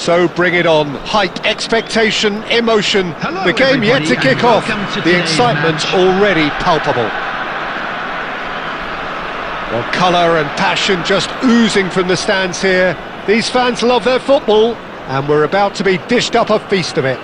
So bring it on. Hype, expectation, emotion. Hello, the game yet to kick off. The excitement already palpable. Well, colour and passion just oozing from the stands here. These fans love their football, and we're about to be dished up a feast of it.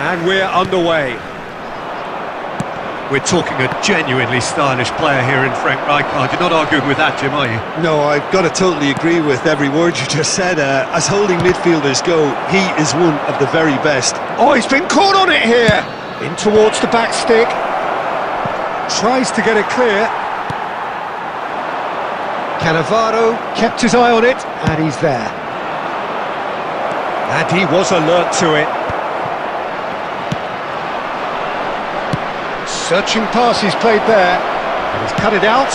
And we're underway. We're talking a genuinely stylish player here in Frank Rijkaard. You're not arguing with that, Jim, are you? No, I've got to totally agree with every word you just said. As holding midfielders go, he is one of the very best. Oh, he's been caught on it here! In towards the back stick. Tries to get it clear. Cannavaro kept his eye on it, and he's there. And he was alert to it. Searching pass he's played there, and he's cut it out.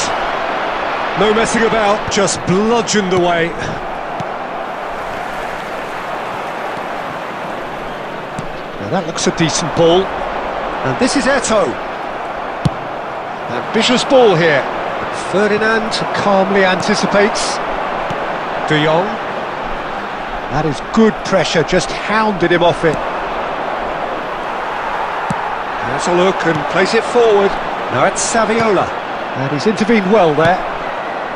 No messing about, just bludgeoned away. Now that looks a decent ball. And this is Eto'o. Ambitious ball here. Ferdinand calmly anticipates. De Jong. That is good pressure, just hounded him off it. Has a look and plays it forward. Now it's Saviola, and he's intervened well there.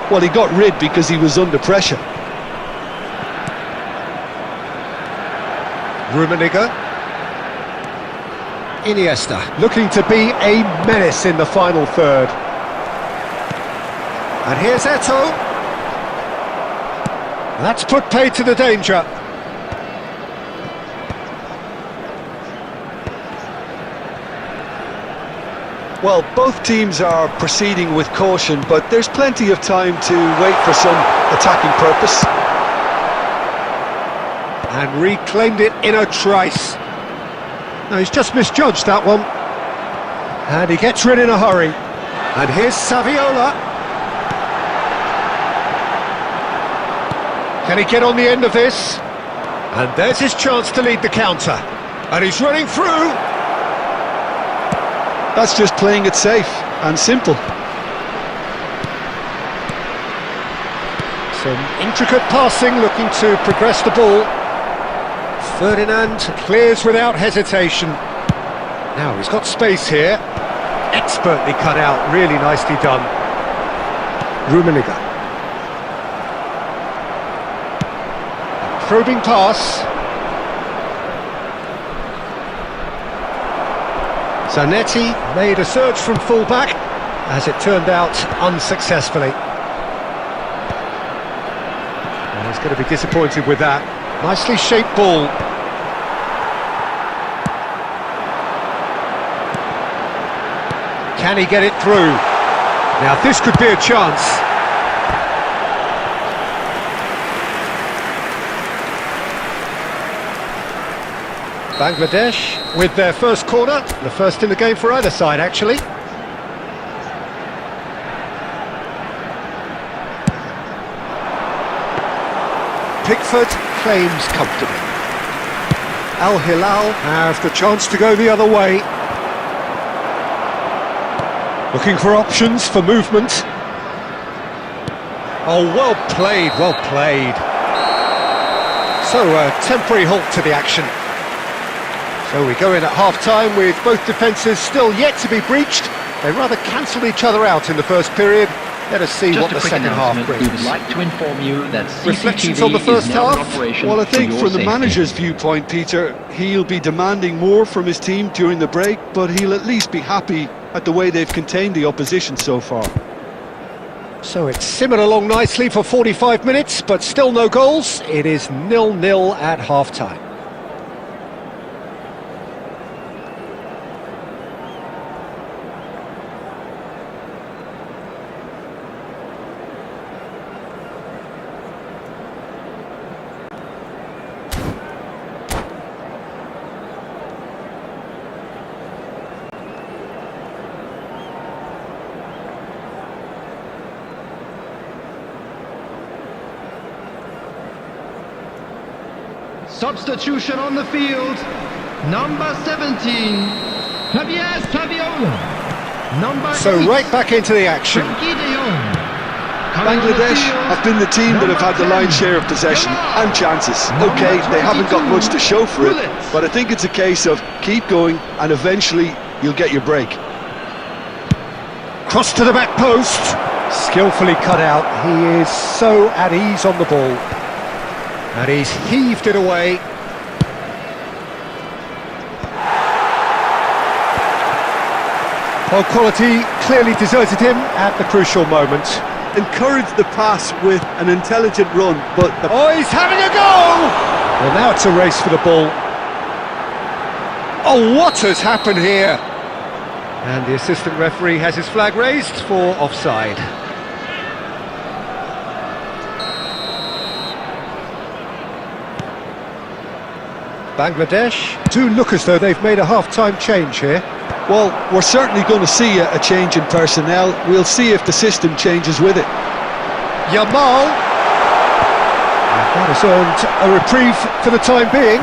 Well, he got rid because he was under pressure. Rummenigge. Iniesta, looking to be a menace in the final third. And here's Eto'o. That's put paid to the danger. Well, both teams are proceeding with caution, but there's plenty of time to wait for some attacking purpose. And reclaimed it in a trice. No, he's just misjudged that one. And he gets rid in a hurry. And here's Saviola. Can he get on the end of this? And there's his chance to lead the counter. And he's running through. That's just playing it safe and simple. Some intricate passing, looking to progress the ball. Ferdinand clears without hesitation. Now he's got space here. Expertly cut out, really nicely done. Rummenigge. Probing pass. Zanetti made a search from full-back, as it turned out unsuccessfully. And he's going to be disappointed with that. Nicely shaped ball. Can he get it through? Now this could be a chance. Bangladesh with their first corner, the first in the game for either side actually. Pickford claims comfortably. Al Hilal have the chance to go the other way. Looking for options for movement. Oh, well played, well played. So a temporary halt to the action. So we go in at half-time with both defences still yet to be breached. They rather cancelled each other out in the first period. Let us see what the second half brings. We would like to inform you that Reflections CCTV on the first is now in half? operation. Well, I think for from your the safety. manager's viewpoint, Peter, he'll be demanding more from his team during the break, but he'll at least be happy at the way they've contained the opposition so far. So it's simmered along nicely for 45 minutes, but still no goals. It is 0-0 at half-time. Substitution on the field. Number 17, Javier Saviola. Number So 8, right back into the action. Frankie de Jong. Coming on the Bangladesh field, have been the team that have had the lion's share of possession and chances. Okay, they haven't got much to show for it, but I think it's a case of keep going and eventually you'll get your break. Cross to the back post. Skillfully cut out. He is so at ease on the ball. And he's heaved it away. Well, quality clearly deserted him at the crucial moment. Encourage the pass with an intelligent run, but Oh, he's having a go! Well, now it's a race for the ball. Oh, what has happened here? And the assistant referee has his flag raised for offside. Bangladesh do look as though they've made a half-time change here. well, we're certainly going to see a change in personnel. We'll see if the system changes with it. Yamal. And that has earned a reprieve for the time being.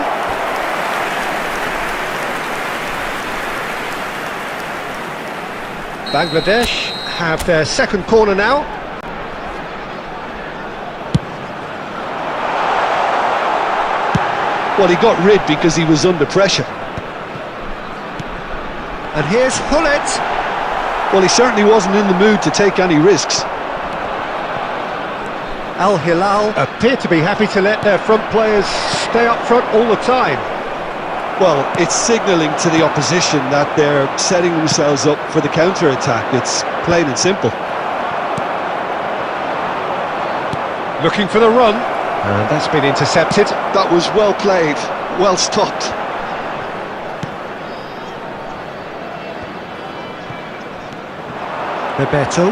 Bangladesh have their second corner now. Well, he got rid because he was under pressure. And here's Hullet. Well, he certainly wasn't in the mood to take any risks. Al Hilal appear to be happy to let their front players stay up front all the time. Well, it's signalling to the opposition that they're setting themselves up for the counter-attack. It's plain and simple. Looking for the run. And that's been intercepted. That was well played, well stopped. Bebeto.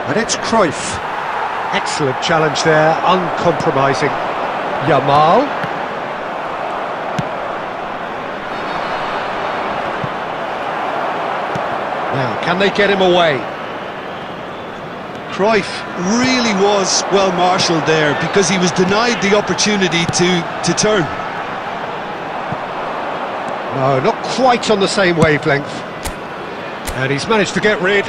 And it's Cruyff. Excellent challenge there, uncompromising. Yamal. Now, can they get him away? Cruyff really was well marshalled there because he was denied the opportunity to turn. No, not quite on the same wavelength. And he's managed to get rid.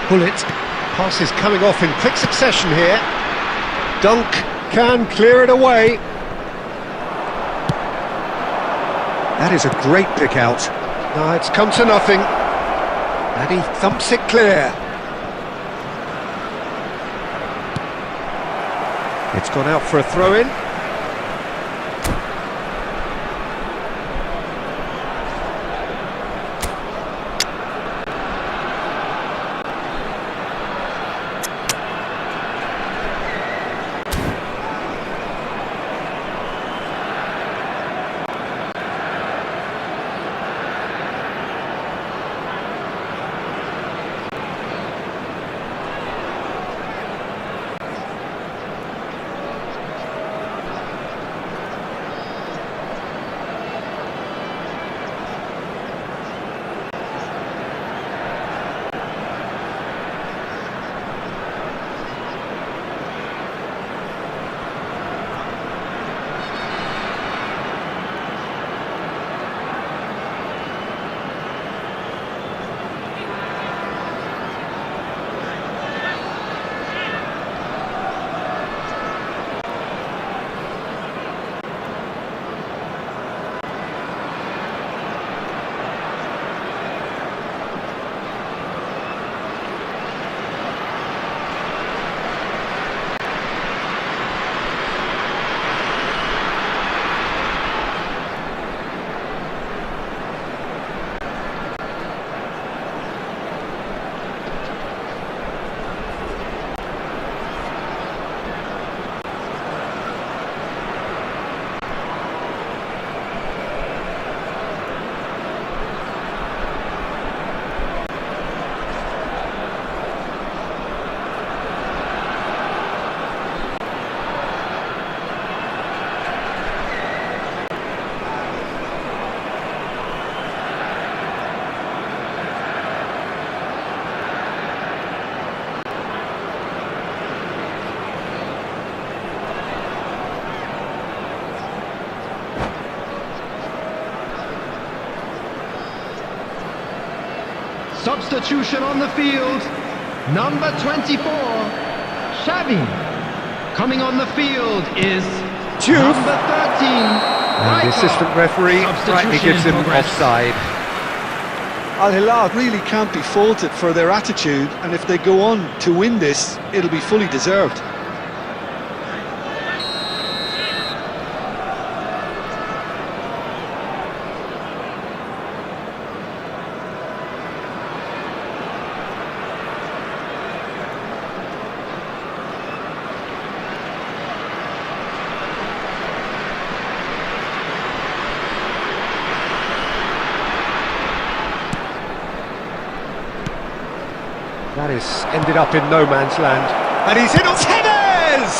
Bullet. Pass is coming off in quick succession here. Dunk can clear it away. That is a great pick out. No, it's come to nothing. And he thumps it clear. It's gone out for a throw-in. Substitution on the field. Number 24, Xavi. Coming on the field is Juve. number 13, And the assistant referee rightly gives him offside. Al Hilal really can't be faulted for their attitude, and if they go on to win this, it'll be fully deserved. That is ended up in no man's land. And he's in on Tevez!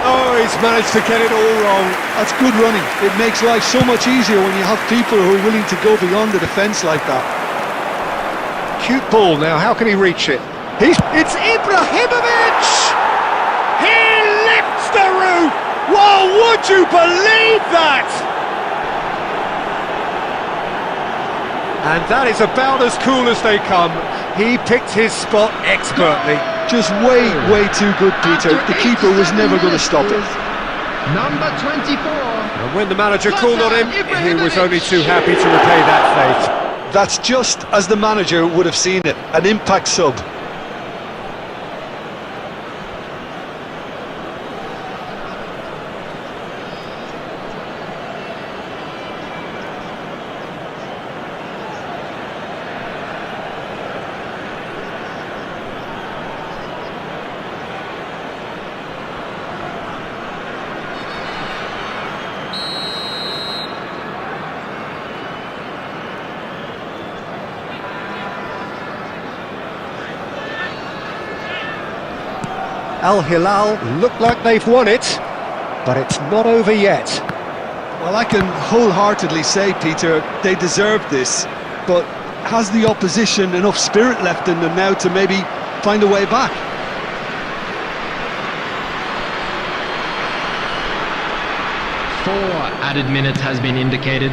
Oh, he's managed to get it all wrong. That's good running. It makes life so much easier when you have people who are willing to go beyond the defence like that. Cute ball now, how can he reach it? It's Ibrahimovic! He lifts the roof! Well, would you believe that? And that is about as cool as they come. He picked his spot expertly. Just way too good, Peter. The keeper was never going to stop it. Number 24. And when the manager called on him, he was only too happy to repay that faith. That's just as the manager would have seen it. An impact sub. Al Hilal look like they've won it, but it's not over yet. Well, I can wholeheartedly say, Peter, they deserve this, but has the opposition enough spirit left in them now to maybe find a way back? Four added minutes has been indicated.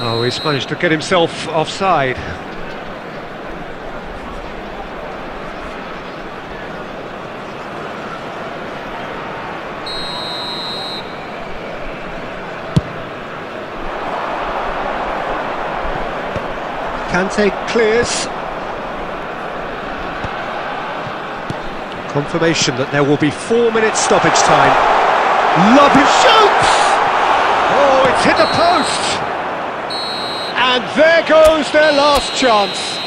Oh, he's managed to get himself offside. Kante clears. Confirmation that there will be 4 minutes stoppage time. Lovely shoots! Oh, it's hit the post! And there goes their last chance.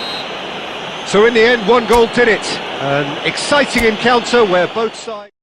So in the end, one goal did it. An exciting encounter where both sides...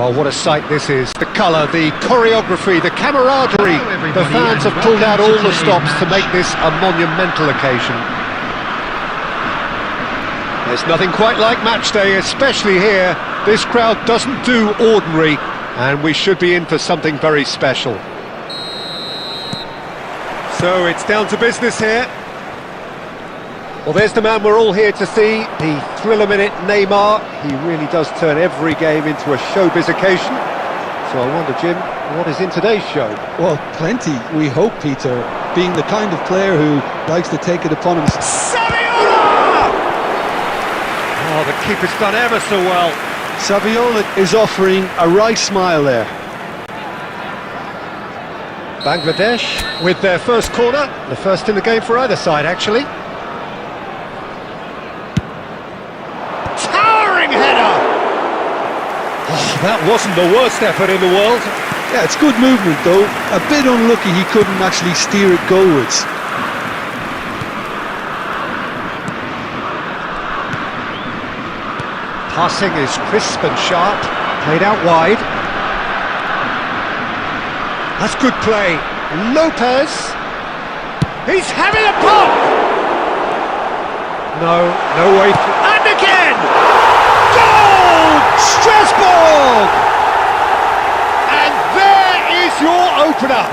Well, what a sight this is. The colour, the choreography, the camaraderie. Hello, everybody, The fans and have pulled out welcome all to the stops today's to match. make this a monumental occasion. There's nothing quite like match day, especially here. This crowd doesn't do ordinary, and we should be in for something very special. So it's down to business here. Well, there's the man we're all here to see, the thriller-minute Neymar. He really does turn every game into a showbiz occasion. So I wonder, Jim, what is in today's show? Well, plenty, we hope, Peter. Being the kind of player who likes to take it upon himself. Saviola! Oh, the keeper's done ever so well. Saviola is offering a right smile there. Bangladesh with their first corner, the first in the game for either side, actually. Towering header! Oh, that wasn't the worst effort in the world. Yeah, it's good movement though. A bit unlucky he couldn't actually steer it goalwards. Passing is crisp and sharp, played out wide. That's good play. Lopez. He's having a pop! No way through. And again! Goal! Strasbourg! And there is your opener.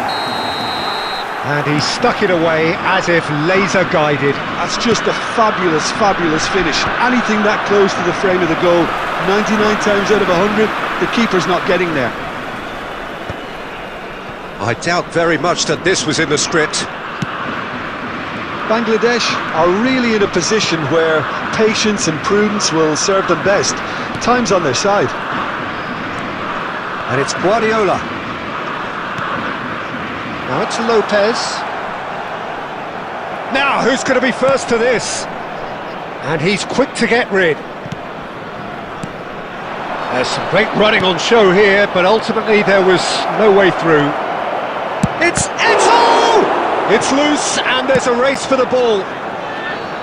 And he stuck it away as if laser guided. That's just a fabulous, fabulous finish. Anything that close to the frame of the goal, 99 times out of 100, the keeper's not getting there. I doubt very much that this was in the script. Bangladesh are really in a position where patience and prudence will serve them best. Time's on their side. And it's Guardiola. Now it's Lopez. Now, who's going to be first to this? And he's quick to get rid. There's some great running on show here, but ultimately there was no way through. It's Eto'o! It's loose, and there's a race for the ball.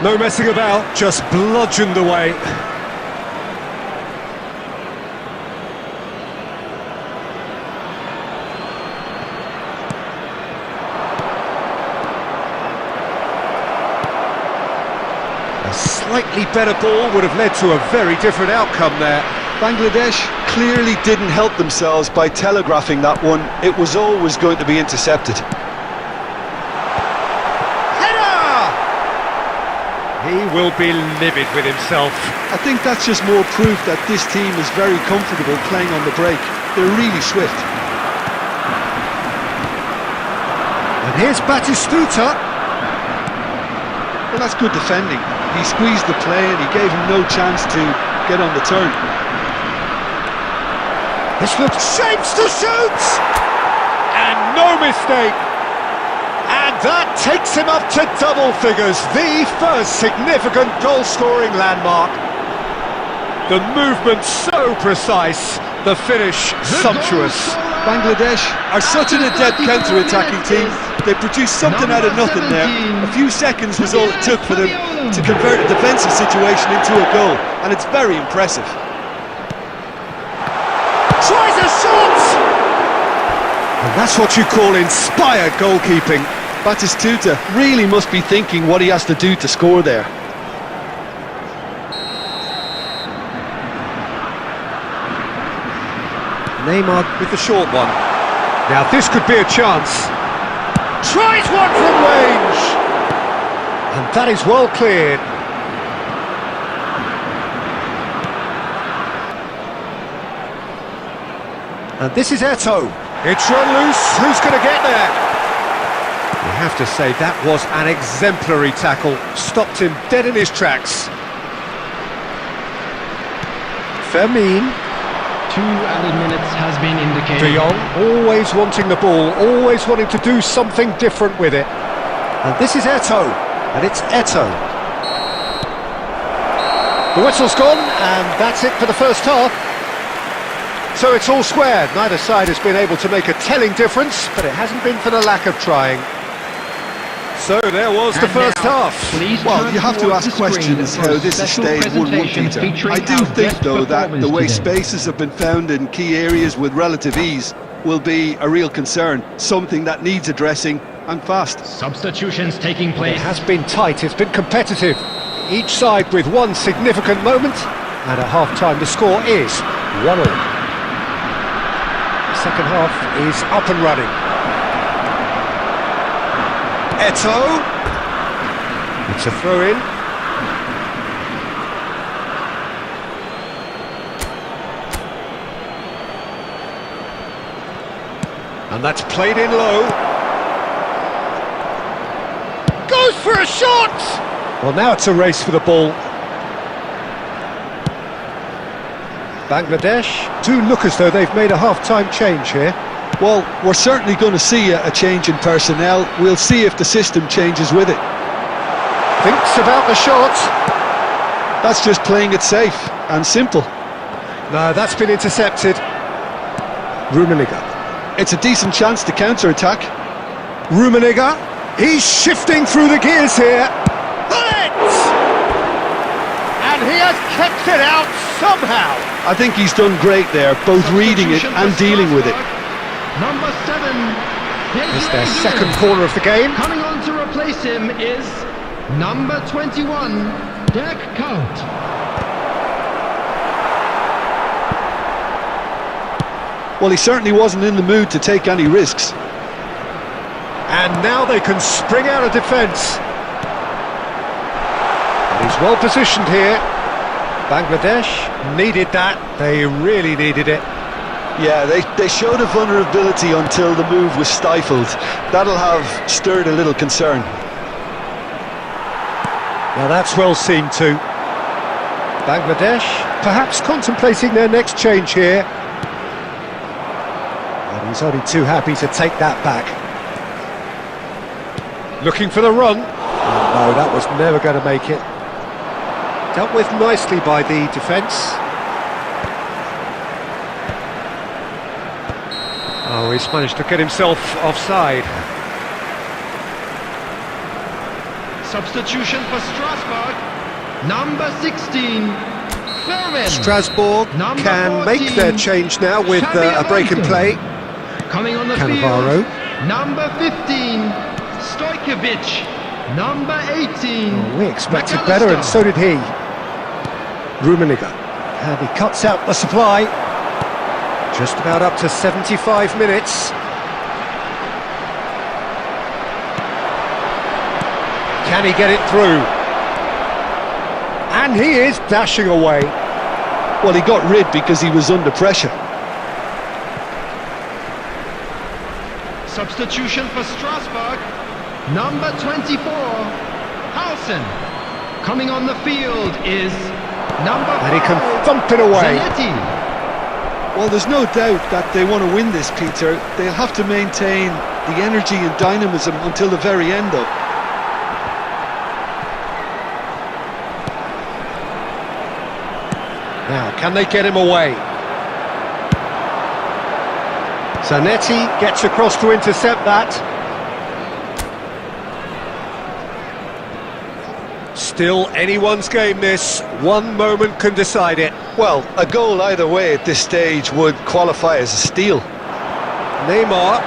No messing about, just bludgeoned away. A slightly better ball would have led to a very different outcome there. Bangladesh clearly didn't help themselves by telegraphing that one. It was always going to be intercepted. Header! He will be livid with himself. I think that's just more proof that this team is very comfortable playing on the break. They're really swift. And here's Batistuta. Well, that's good defending. He squeezed the play and he gave him no chance to get on the turn. This looks shapes to shoot! And no mistake! And that takes him up to double figures, the first significant goal-scoring landmark. The movement so precise, the finish sumptuous. Bangladesh are such an adept counter-attacking team. They produced something out of nothing there. A few seconds was all it took for them to convert a defensive situation into a goal, and it's very impressive. Tries a shot! And that's what you call inspired goalkeeping. Batistuta really must be thinking what he has to do to score there. Neymar with the short one. Now this could be a chance. Tries one from range! And that is well cleared. And this is Eto'o. It's run loose. Who's going to get there? You have to say that was an exemplary tackle. Stopped him dead in his tracks. Fermin. 2 added minutes has been indicated. De Jong, always wanting the ball, always wanting to do something different with it. And this is Eto'o, and it's Eto'o. The whistle's gone, and that's it for the first half. So it's all square. Neither side has been able to make a telling difference, but it hasn't been for the lack of trying. So there was the And first now, half. please Well, turn you have to towards ask the screen questions for how a this has special stayed 1-1, presentation Peter. featuring I do our think, guest though, that the way performance today. spaces have been found in key areas with relative ease will be a real concern, something that needs addressing and fast. Substitutions taking It place. has been tight, it's been competitive. Each side with one significant moment, and at half-time the score is 1-1. The second half is up and running. Eto'o. It's a throw-in. And that's played in low. Goes for a shot! Well, now it's a race for the ball. Bangladesh do look as though they've made a half-time change here. Well, we're certainly going to see a change in personnel. We'll see if the system changes with it. Thinks about the shot. That's just playing it safe and simple. No, that's been intercepted. Rummenigge. It's a decent chance to counter-attack. Rummenigge. He's shifting through the gears here. Bullet! And he has kept it out somehow. I think he's done great there, both reading it and dealing with it. Number 7. It's their second corner of the game. Coming on to replace him is number 21, Dirk Kuyt. Well, he certainly wasn't in the mood to take any risks. And now they can spring out of defence. And he's well positioned here. Bangladesh needed that. They really needed it. Yeah, they showed a vulnerability until the move was stifled. That'll have stirred a little concern. Now that's well seen too. Bangladesh perhaps contemplating their next change here. And he's only too happy to take that back. Looking for the run. Oh, no, that was never going to make it. Dealt with nicely by the defence. Oh, he's managed to get himself offside. Substitution for Strasbourg, number 16, Fervin. Strasbourg Number can 14, make their change now with a break in play. Coming on the Cannavaro. field, number 15, Stojkovic, number 18. Oh, we expected better, and so did he. Rummenigge, and he cuts out the supply. Just about up to 75 minutes. Can he get it through? And he is dashing away. Well, he got rid because he was under pressure. Substitution for Strasbourg, number 24, Hausen. Coming on the field is number 5, And he can thump it away. Zanetti. Well, there's no doubt that they want to win this, Peter. They'll have to maintain the energy and dynamism until the very end, though. Now, can they get him away? Zanetti gets across to intercept that. Still anyone's game, this. One moment can decide it. Well, a goal either way at this stage would qualify as a steal. Neymar.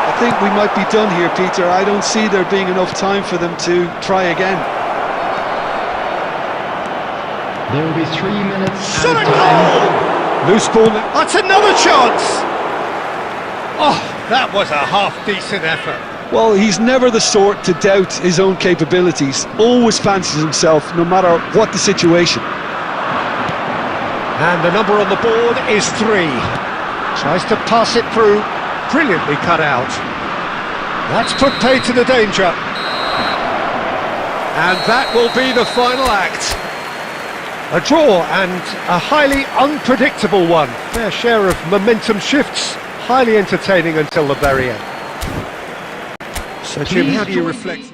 I think we might be done here, Peter. I don't see there being enough time for them to try again. There will be 3 minutes. Shot and a time. goal! Loose ball. That's another chance! Oh, that was a half-decent effort. Well, he's never the sort to doubt his own capabilities. Always fancies himself, no matter what the situation. And the number on the board is 3. Tries to pass it through. Brilliantly cut out. That's put paid to the danger. And that will be the final act. A draw, and a highly unpredictable one. Fair share of momentum shifts. Highly entertaining until the very end. So Jim, how do you reflect?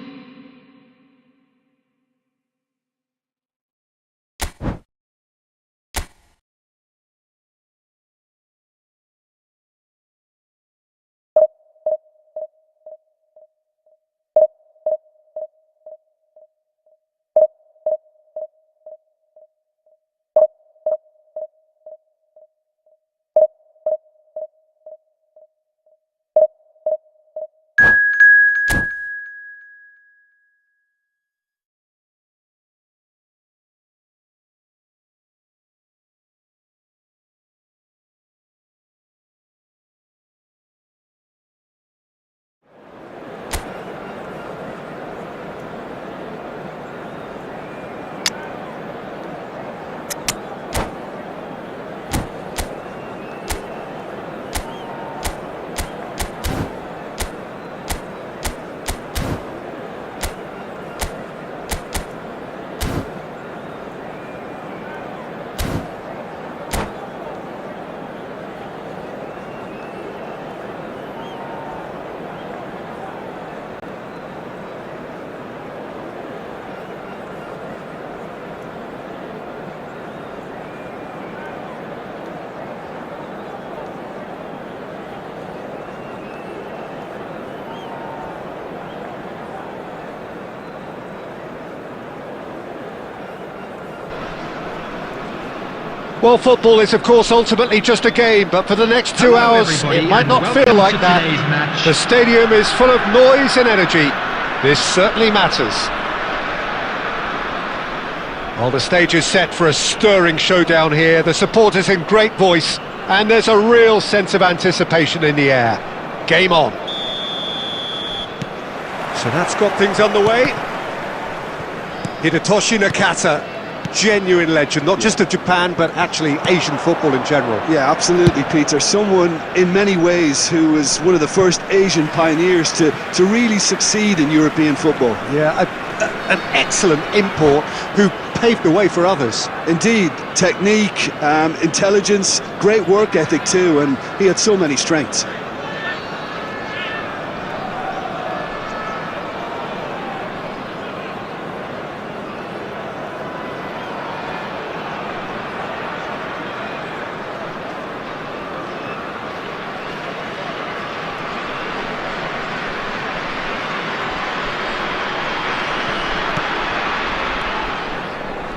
Well, football is, of course, ultimately just a game, but for the next 2 Hello, hours, everybody, it might and not welcome feel like to that. today's match. The stadium is full of noise and energy. This certainly matters. Well, the stage is set for a stirring showdown here. The supporters in great voice, and there's a real sense of anticipation in the air. Game on. So that's got things underway. Hidetoshi Nakata, genuine legend, not just of Japan, but actually Asian football in general. Yeah, absolutely, Peter. Someone in many ways who was one of the first Asian pioneers to really succeed in European football. Yeah, an excellent import who paved the way for others. Indeed, technique, intelligence, great work ethic too, and he had so many strengths.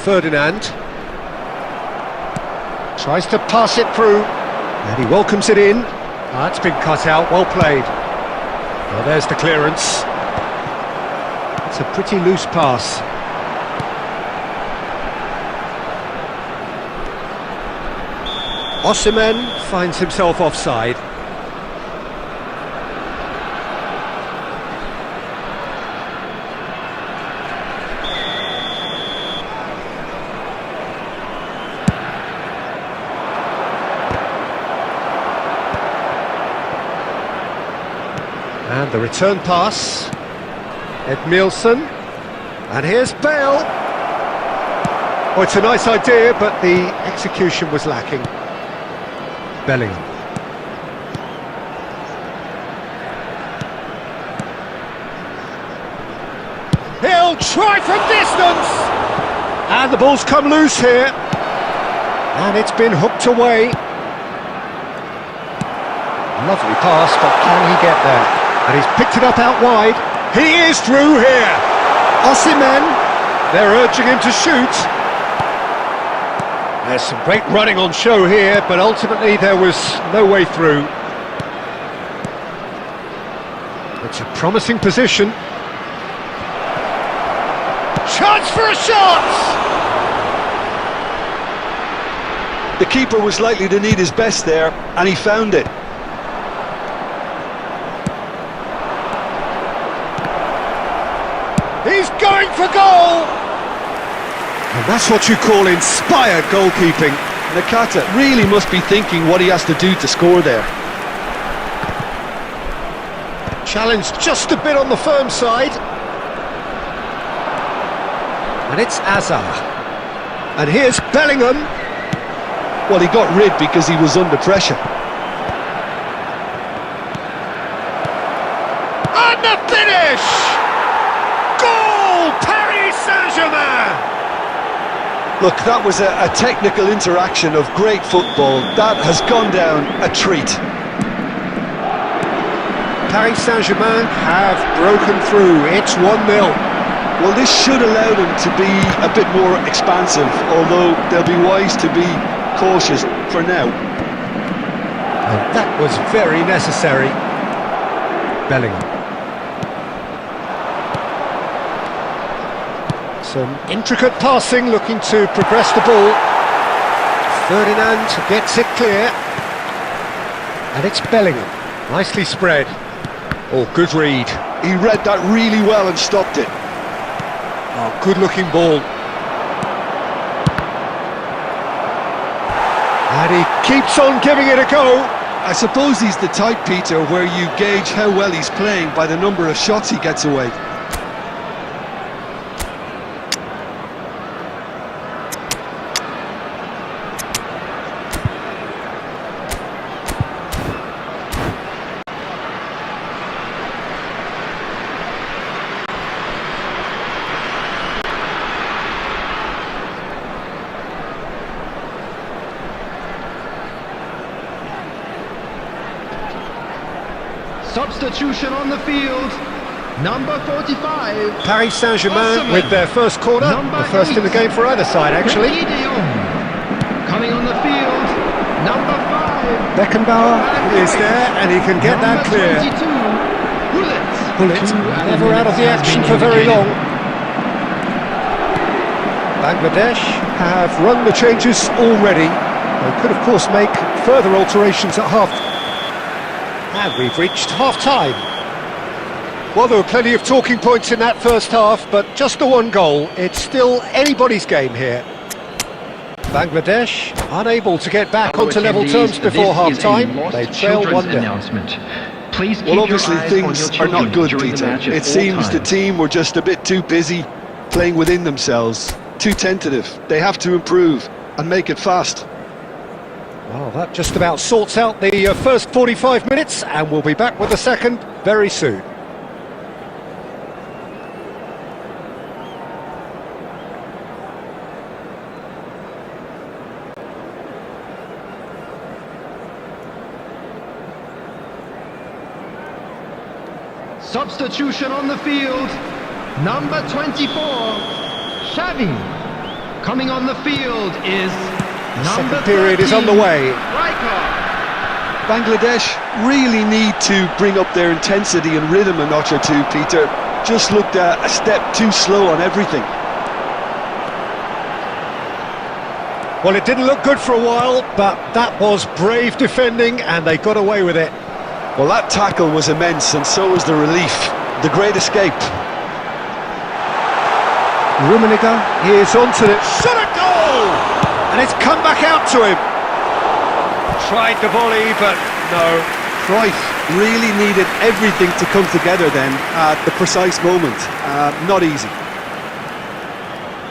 Ferdinand tries to pass it through, and he welcomes it in. That's been cut out, well played. Well, there's the clearance. It's a pretty loose pass. Osimhen finds himself offside. And the return pass, Edmilson, and here's Bale. Oh, it's a nice idea, but the execution was lacking. Bellingham. He'll try from distance! And the ball's come loose here. And it's been hooked away. Lovely pass, but can he get there? And he's picked it up out wide. He is through here. Osimhen, they're urging him to shoot. There's some great running on show here, but ultimately there was no way through. It's a promising position. Chance for a shot! The keeper was likely to need his best there, and he found it. He's going for goal! And that's what you call inspired goalkeeping. Nakata really must be thinking what he has to do to score there. Challenged just a bit on the firm side. And it's Azar. And here's Bellingham. Well, he got rid because he was under pressure. And the finish! Goal! Paris Saint-Germain! Look, that was a technical interaction of great football. That has gone down a treat. Paris Saint-Germain have broken through. It's 1-0. Well, this should allow them to be a bit more expansive, although they'll be wise to be cautious for now. And that was very necessary. Bellingham. Some intricate passing, looking to progress the ball. Ferdinand gets it clear. And it's Bellingham. Nicely spread. Oh, good read. He read that really well and stopped it. Oh, good-looking ball. And he keeps on giving it a go. I suppose he's the type, Peter, where you gauge how well he's playing by the number of shots he gets away. Substitution on the field, number 45. Paris Saint-Germain Osimhen. with their first corner, Number the first in the 8. game for either side, actually. Frankie de Jong. Coming on the field, number 5. Beckenbauer is there, and he can get that clear. Bullet, never out of the action for very long. Bangladesh have run the changes already. They could, of course, make further alterations at half. And we've reached half-time. Well, there were plenty of talking points in that first half, but just the one goal. It's still anybody's game here. Bangladesh unable to get back onto level terms before half-time. They trail 1-0. Please keep Well, obviously your eyes things on your are not good, children during the Peter. match at It all seems the times. team were just a bit too busy playing within themselves, too tentative. They have to improve and make it fast. Well, that just about sorts out the first 45 minutes, and we'll be back with the second very soon. Substitution on the field, number 24, Xavi. Coming on the field is The number second period is 13, underway. Rijkaard. Bangladesh really need to bring up their intensity and rhythm a notch or two, Peter. Just looked a step too slow on everything. Well, it didn't look good for a while, but that was brave defending, and they got away with it. Well, that tackle was immense, and so was the relief. The great escape. Rummenigge is onto it. Shot a goal! And it's come back out to him. Tried the volley, but no. Cruyff really needed everything to come together then at the precise moment. Not easy.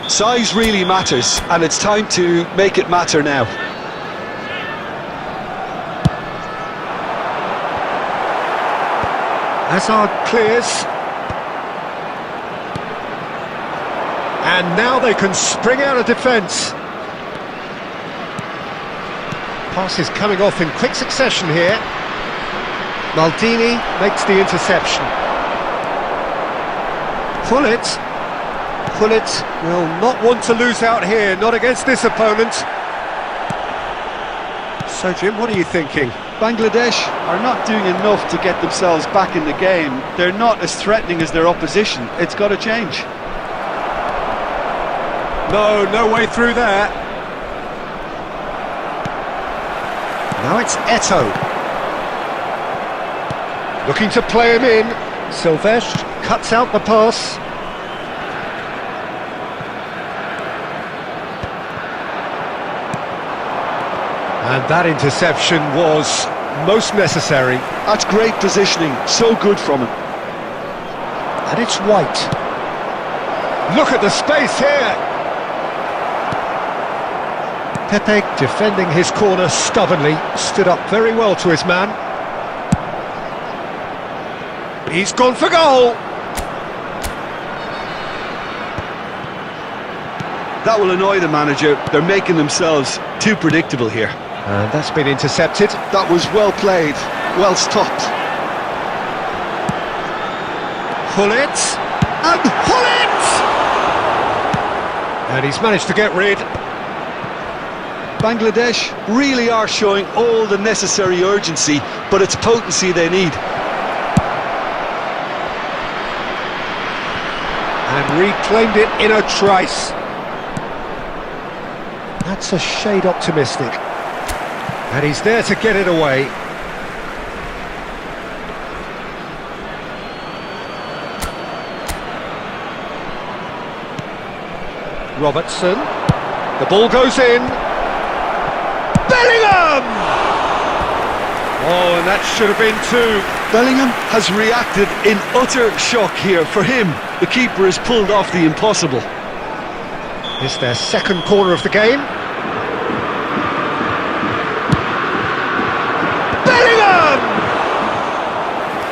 Size really matters, and it's time to make it matter now. Hazard clears. And now they can spring out of defence. Pass is coming off in quick succession here. Maldini makes the interception. Gullit will not want to lose out here, not against this opponent. So Jim, what are you thinking? Bangladesh are not doing enough to get themselves back in the game. They're not as threatening as their opposition. It's got to change. No way through there. Now it's Eto'o. Looking to play him in. Silvestre cuts out the pass. And that interception was most necessary. That's great positioning. So good from him. And it's White. Look at the space here. Pepe, defending his corner stubbornly, stood up very well to his man. He's gone for goal. That will annoy the manager. They're making themselves too predictable here. And that's been intercepted. That was well played, well stopped. Gullit. And Gullit! And he's managed to get rid. Bangladesh really are showing all the necessary urgency, but it's potency they need. And reclaimed it in a trice. That's a shade optimistic. And he's there to get it away. Robertson. The ball goes in. Bellingham! Oh, and that should have been two. Bellingham has reacted in utter shock here. For him, the keeper has pulled off the impossible. It's their second corner of the game. Bellingham!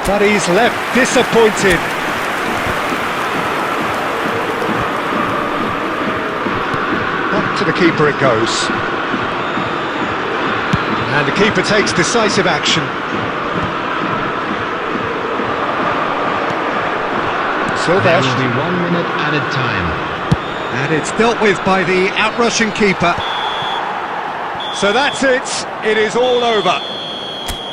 But he's left disappointed. Back to the keeper it goes. And the keeper takes decisive action. There Silvestre. will be 1 minute added time. And it's dealt with by the outrushing keeper. So that's it, it is all over.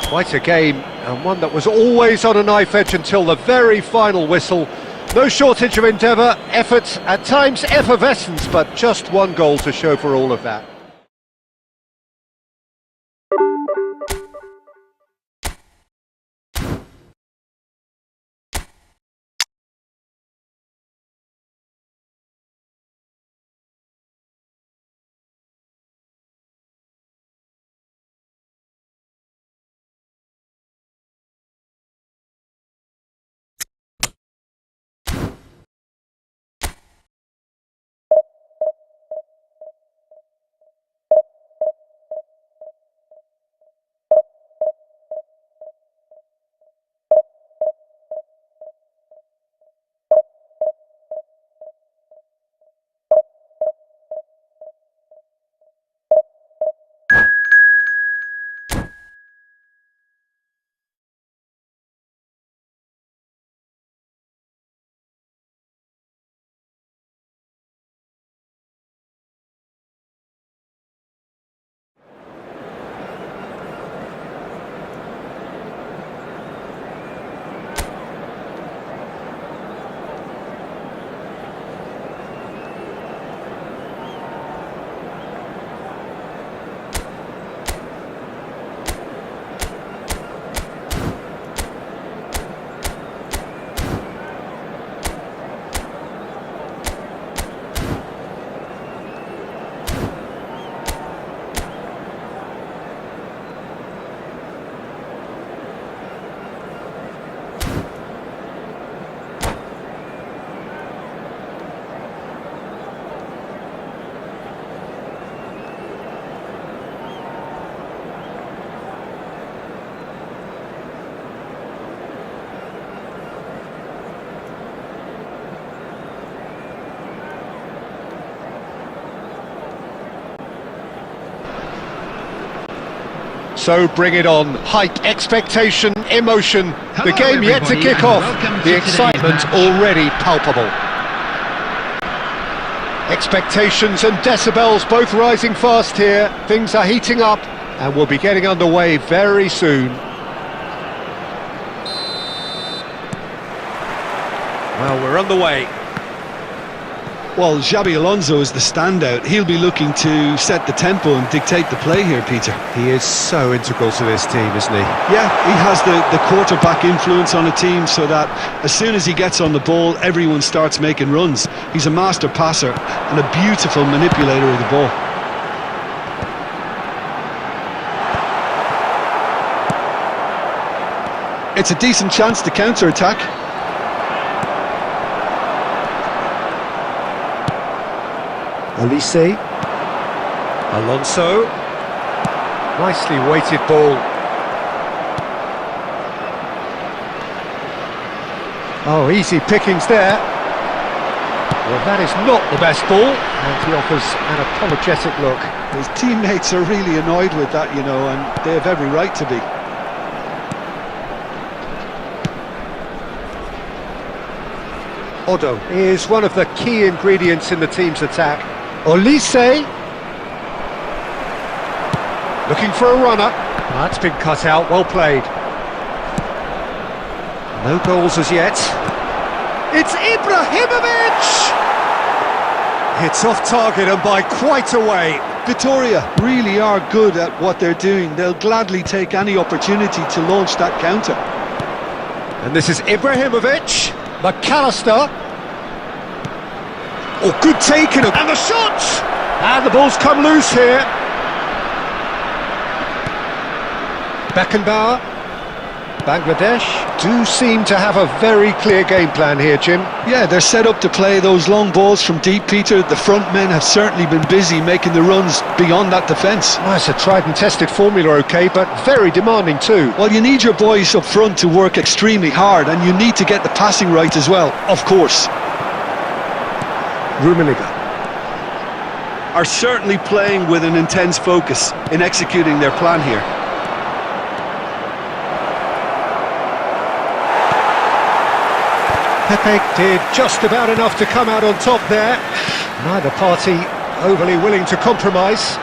Quite a game, and one that was always on a knife edge until the very final whistle. No shortage of endeavour, effort, at times effervescence, but just one goal to show for all of that. So bring it on, hike expectation, emotion, the game yet to kick off, the excitement already palpable. Expectations and decibels both rising fast here, things are heating up and we'll be getting underway very soon. Well, we're on the way. Well, Xabi Alonso is the standout. He'll be looking to set the tempo and dictate the play here, Peter. He is so integral to this team, isn't he? Yeah, he has the quarterback influence on a team so that as soon as he gets on the ball, everyone starts making runs. He's a master passer and a beautiful manipulator of the ball. It's a decent chance to counter-attack. Olise, Alonso, nicely weighted ball. Oh, easy pickings there. Well, that is not the best ball, and he offers an apologetic look. His teammates are really annoyed with that, you know, and they have every right to be. Odo is one of the key ingredients in the team's attack. Olise, looking for a runner. That's been cut out, well played. No goals as yet. It's Ibrahimovic! It's off target and by quite a way. Vitoria really are good at what they're doing. They'll gladly take any opportunity to launch that counter. And this is Ibrahimovic, McAllister. Oh, good taking, and the shot! And the ball's come loose here. Beckenbauer, Bangladesh do seem to have a very clear game plan here, Jim. Yeah, they're set up to play those long balls from deep, Peter. The front men have certainly been busy making the runs beyond that defence. Well, it's a tried and tested formula, OK, but very demanding too. Well, you need your boys up front to work extremely hard, and you need to get the passing right as well, of course. Rummenigge are certainly playing with an intense focus in executing their plan here. Pepe did just about enough to come out on top there. Neither party overly willing to compromise.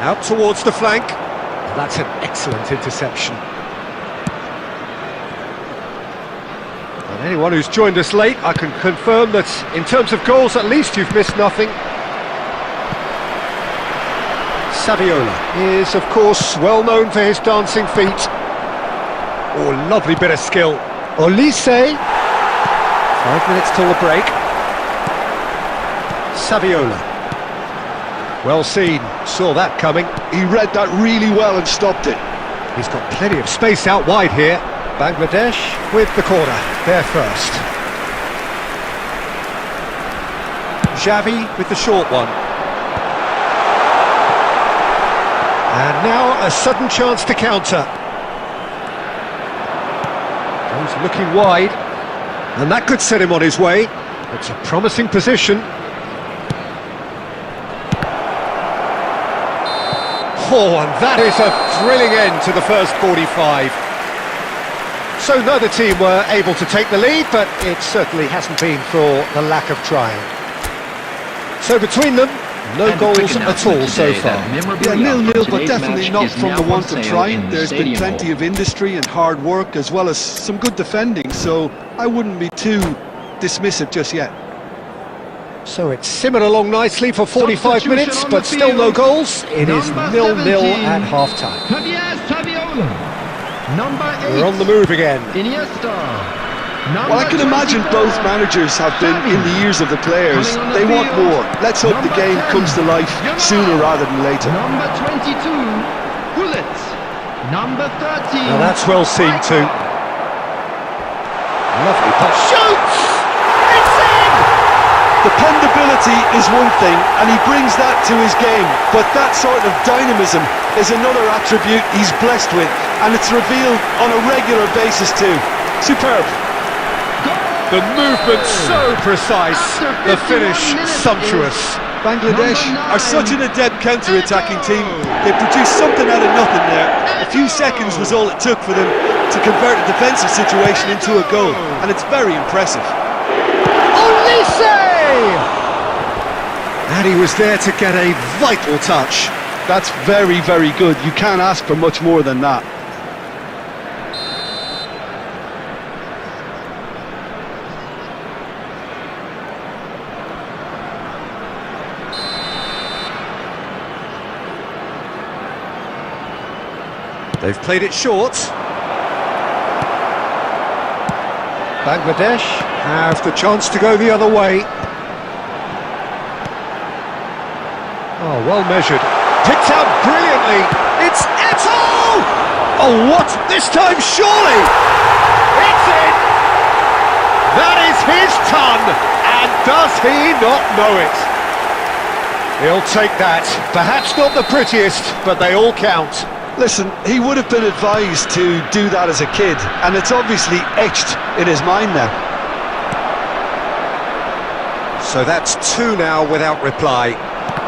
Out towards the flank. That's an excellent interception. And anyone who's joined us late, I can confirm that in terms of goals, at least you've missed nothing. Saviola is, of course, well known for his dancing feet. Oh, lovely bit of skill. Olise. 5 minutes till the break. Saviola. Well seen, saw that coming. He read that really well and stopped it. He's got plenty of space out wide here. Bangladesh with the corner, there first. Xavi with the short one. And now a sudden chance to counter. He's looking wide, and that could set him on his way. It's a promising position. Oh, and that is a thrilling end to the first 45. So neither team were able to take the lead, but it certainly hasn't been for the lack of trying. So between them, no goals at all so far. Yeah, 0-0, but definitely not from the want of trying. There's been plenty of industry and hard work, as well as some good defending, so I wouldn't be too dismissive just yet. So it's simmered along nicely for 45 minutes, but still no goals. It is 0-0 at half-time. We're on the move again. Well, I can imagine both managers have been in the ears of the players. They want more. Let's hope the game comes to life sooner rather than later. Number 22, Bullet. Number 13. Now that's well seen too. Lovely pass. Shoots! It's in! Dependability is one thing, and he brings that to his game, but that sort of dynamism is another attribute he's blessed with, and it's revealed on a regular basis too. Superb. The movement so precise, the finish sumptuous. Bangladesh are such an adept counter-attacking team. They produced something out of nothing there. A few seconds was all it took for them to convert a defensive situation into a goal, and it's very impressive. Olise! And he was there to get a vital touch. That's very, very good. You can't ask for much more than that. They've played it short. Bangladesh have the chance to go the other way. Oh, well measured. Picked out brilliantly. It's Eto'o! Oh, what? This time, surely! It's in! That is his ton! And does he not know it? He'll take that. Perhaps not the prettiest, but they all count. Listen, he would have been advised to do that as a kid, and it's obviously etched in his mind now. So that's 2 now without reply.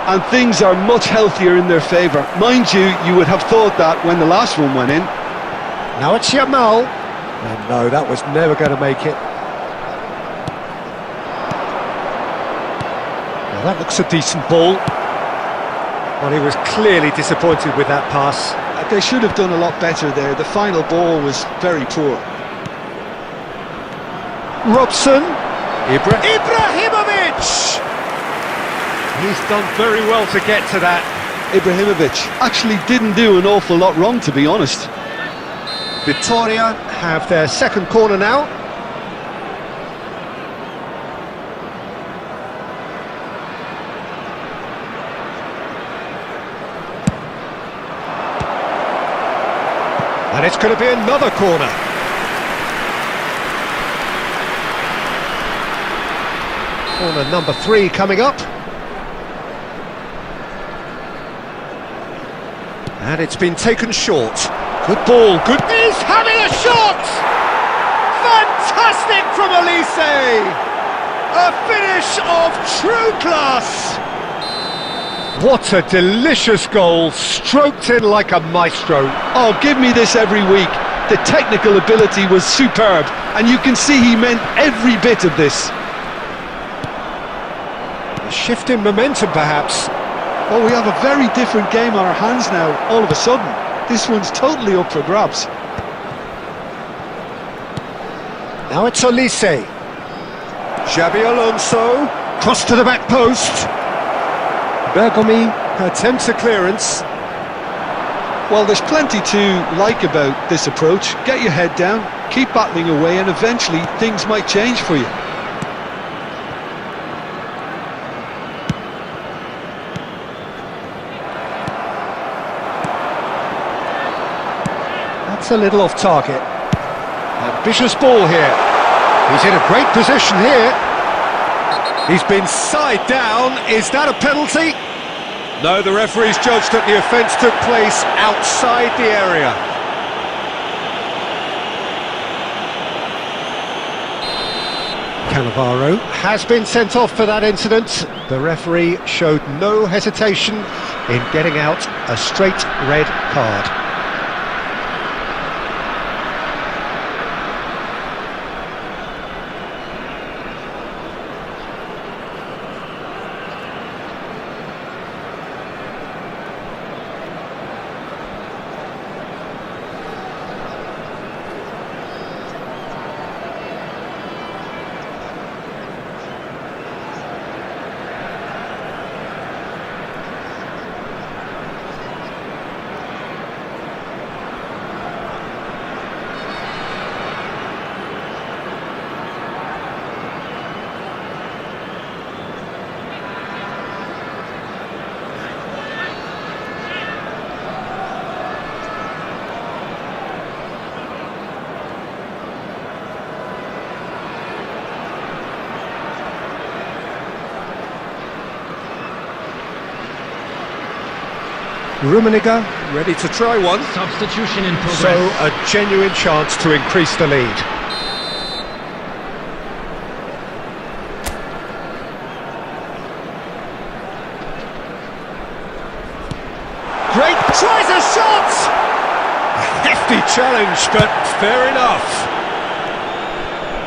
And things are much healthier in their favour. Mind you, you would have thought that when the last one went in. Now it's Yamal. And no, that was never going to make it. Well, that looks a decent ball. Well, he was clearly disappointed with that pass. They should have done a lot better there. The final ball was very poor. Robson. Ibrahimovic! He's done very well to get to that. Ibrahimovic actually didn't do an awful lot wrong, to be honest. Victoria have their second corner now. And it's going to be another corner. Corner number 3 coming up. And it's been taken short. Good ball, good... He's having a shot! Fantastic from Olise! A finish of true class! What a delicious goal, stroked in like a maestro. Oh, give me this every week. The technical ability was superb, and you can see he meant every bit of this. A shift in momentum, perhaps. Oh, we have a very different game on our hands now, all of a sudden. This one's totally up for grabs. Now it's Olise. Xabi Alonso. Cross to the back post. Bergomi attempts a clearance. Well, there's plenty to like about this approach. Get your head down, keep battling away, and eventually things might change for you. That's a little off target. Ambitious ball here. He's in a great position here. He's been side down. Is that a penalty? No, the referee's judged that the offence took place outside the area. Cannavaro has been sent off for that incident. The referee showed no hesitation in getting out a straight red card. Rummenigge ready to try one. Substitution in progress. So a genuine chance to increase the lead. Great, tries a shot! A hefty challenge, but fair enough.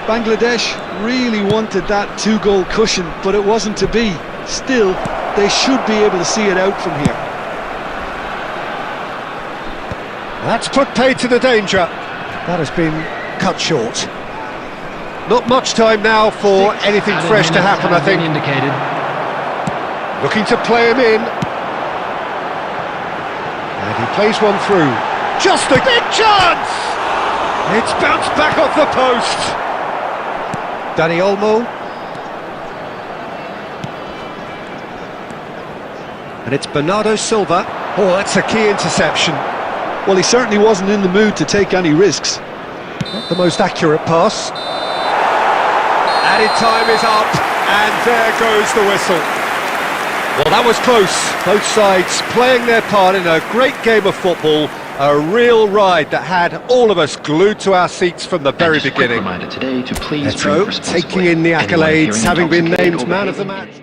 Bangladesh really wanted that 2-goal cushion, but it wasn't to be. Still, they should be able to see it out from here. That's put paid to the danger. That has been cut short. Not much time now for anything fresh to happen, I think. Indicated. Looking to play him in. And he plays one through. Just a big chance! It's bounced back off the post. Dani Olmo. And it's Bernardo Silva. Oh, that's a key interception. Well, he certainly wasn't in the mood to take any risks. Not the most accurate pass. Added time is up, and there goes the whistle. Well, that was close. Both sides playing their part in a great game of football. A real ride that had all of us glued to our seats from the very beginning. Today to please Eto taking in the accolades, having been named man of the match.